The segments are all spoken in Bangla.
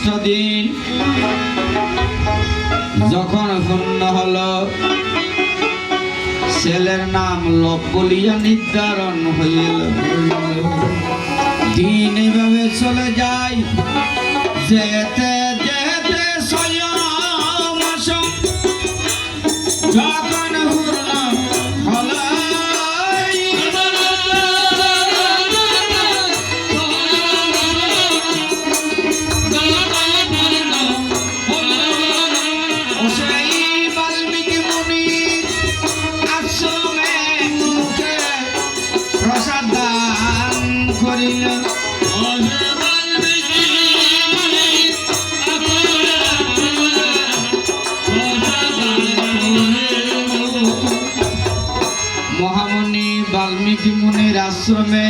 ষষ্ঠ দিন যখন পূর্ণ হলো, ছেলের নাম লব বলিয়া নির্ধারণ হইল। দিন এভাবে চলে যায়, যেতে যেতে 6 মাস যখন পূর্ণ হলো, মহামুনি বাল্মীকি মুনির আশ্রমে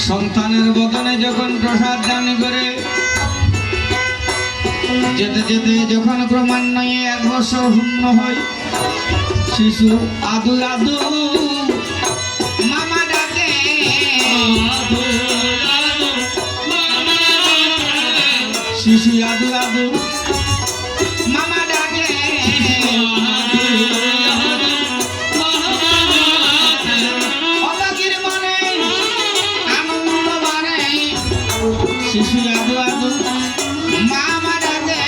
সন্তানের বদনে যখন প্রসাদ দান করে, যেতে যেতে যখন ক্রমান্বয়ে 1 বছর পূর্ণ হয়, শিশু আদু আদু মামা ডাকে, শিশু আদু আদু মামা ডাকে, অবাকের মনে আনন্দ বাড়ে, শিশু আদু আদু মামা ডাকে,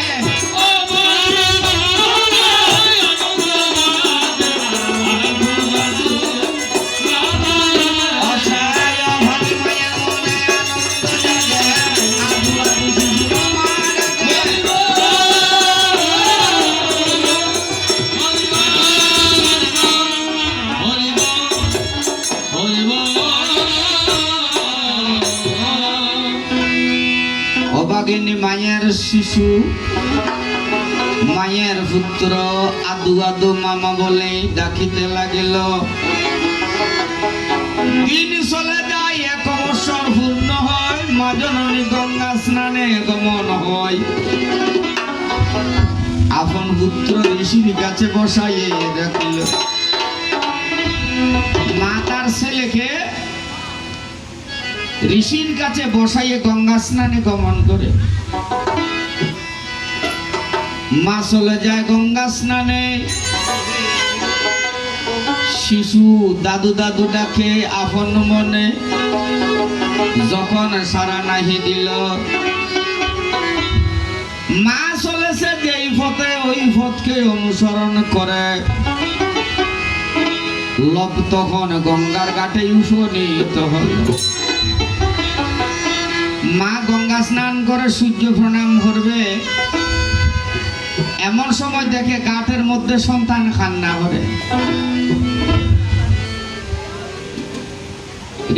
অবাগিনী মায়ের শিশু মায়ের পুত্র আদু আদু মামা বলে ডাকিতে লাগিল। দিন চলে যায়, 1 বছর পূর্ণ হয়, মা জননী গঙ্গা স্নানে গমন হয়। আপন পুত্র ঋষির কাছে বসাইয়ে রাখিল। মা তার ছেলেকে ঋষির কাছে বসাইয়ে গঙ্গা স্নানে গমন করে। মা চলে যায় গঙ্গা স্নানে, শিশু দাদু দাদু ডাকে আপন মনে, যখন সারা নাহি দিল, মা চলেছে যেই পথে ওই পথকে অনুসরণ করে। লব তখন গঙ্গার ঘাটে উপনীত হল। মা গঙ্গা স্নান করে সূর্য প্রণাম করবে, এমন সময় দেখে ঘাটের মধ্যে সন্তান কান্না করে।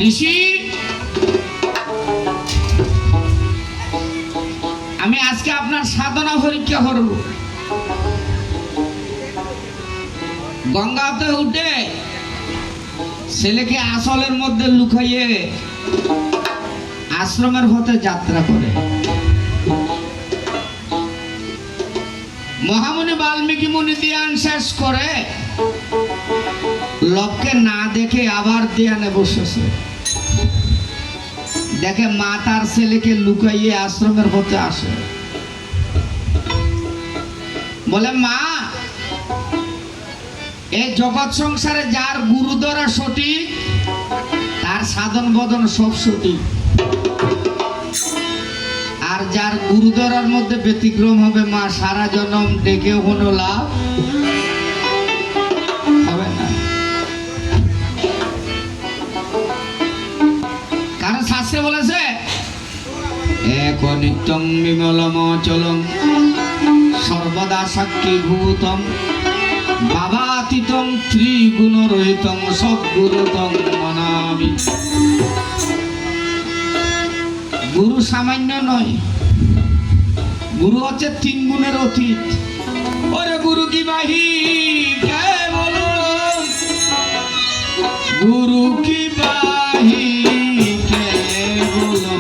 ঋষি, আমি আজকে আপনার সাধনা পরীক্ষা করব। গঙ্গাতে উঠে ছেলেকে আঁচলের মধ্যে লুকাইয়ে আশ্রমের পথে যাত্রা করে। মহামুনি বাল্মীকি মুনি ধ্যান শেষ করে লবকে না দেখে আবার ধ্যানে বসেছে। দেখে মা তার ছেলেকে লুকাইয়ে আশ্রমের পথে আসে। বলে, মা, এই জগৎ সংসারে যার গুরু ধরা সঠিক, তার সাধন বদন সব সঠিক। আর যার গুরু ধরার মধ্যে ব্যতিক্রম হবে, মা, সারা জন্ম ডেকে কোনো লাভ হবে না। কারণ শাস্ত্রে বলেছে, এক নিত্যং বিমলম চলং সর্বদা সাক্ষী ভূতম বাবাতীতং ত্রিগুণ রহিতং সদ্গুরুতং মানামি। গুরু সামান্য নয়, গুরু হচ্ছে 3 গুণের অতীত। ওরে গুরু কি বাহি কে বলো, গুরু কি বাহি কে বলো,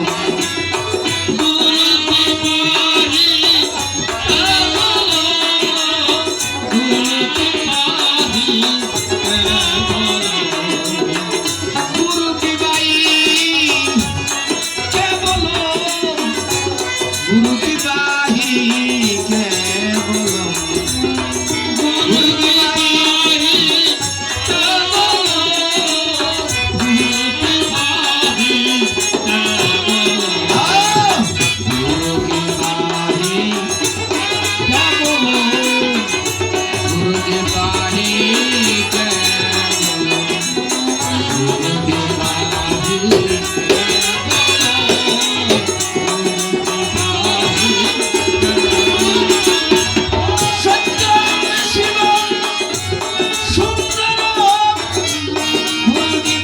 গুরু কি বাহি কে বলো, গুরু কি বাহি কেবল গুরু কি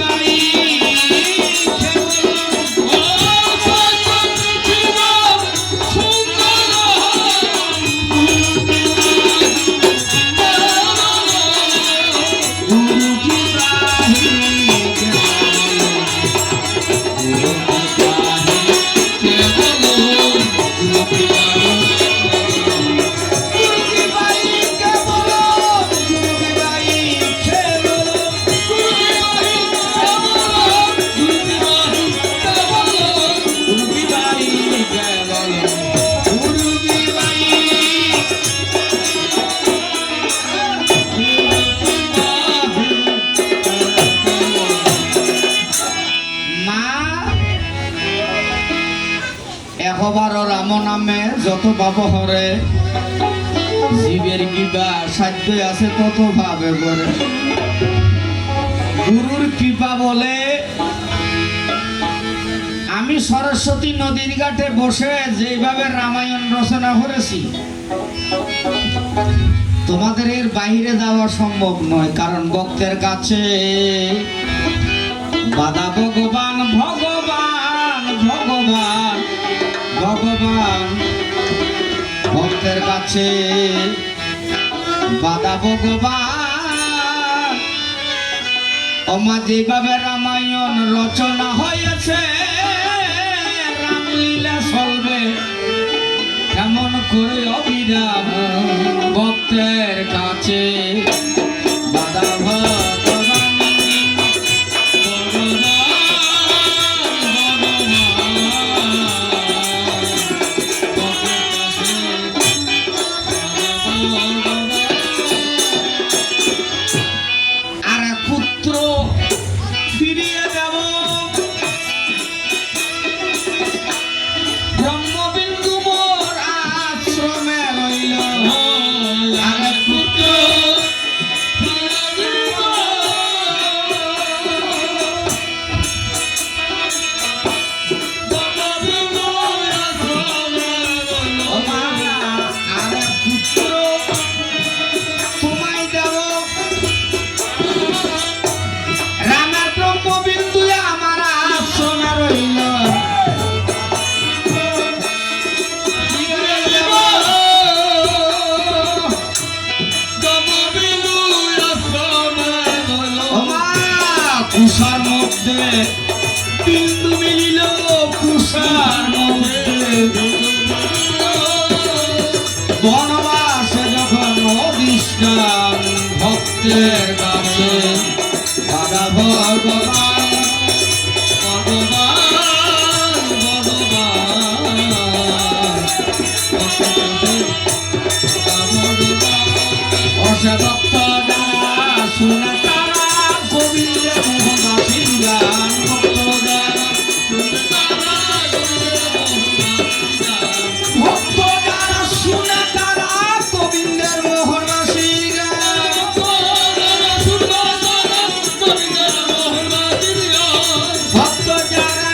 বাহি রাম নামে যত পাপ হরে জীবের কিবা সাধ্য আছে তত ভাবে করে গুরুর কৃপা বলে আমি সরস্বতী নদীর ঘাটে বসে যেভাবে রামায়ণ রচনা করেছি তোমাদের এর বাইরে যাওয়া সম্ভব নয়, কারণ ভক্তের কাছে বাধা ভগবান ভগবান ভগবান ভগবান ভক্তের কাছে বাধা ভগবান। ওমা যেভাবে রামায়ণ রচনা হয়েছে রামলীলা চলবে কেমন করে অবিরাম ভক্তের কাছে বাধা ভগবান আর এক পুত্র ফিরিয়ে দেব ব্রহ্মবিন্দু মোর আশ্রমে রইল। আর এক পুত্র কুষার মধ্যে বিন্দু মিলিল কুষার মধ্যে বনবাসে যখন অধিষ্ঠান ভক্তের কাছে দাদা ভগবান ভগবান ভগবান অসে ভক্ত যারা শুনে তারা গোবিন্দের মোহনবাসীর গান ভক্ত যারা ভক্ত যারা শুনে তারা গোবিন্দের মোহনবাসীর গান ভক্ত যারা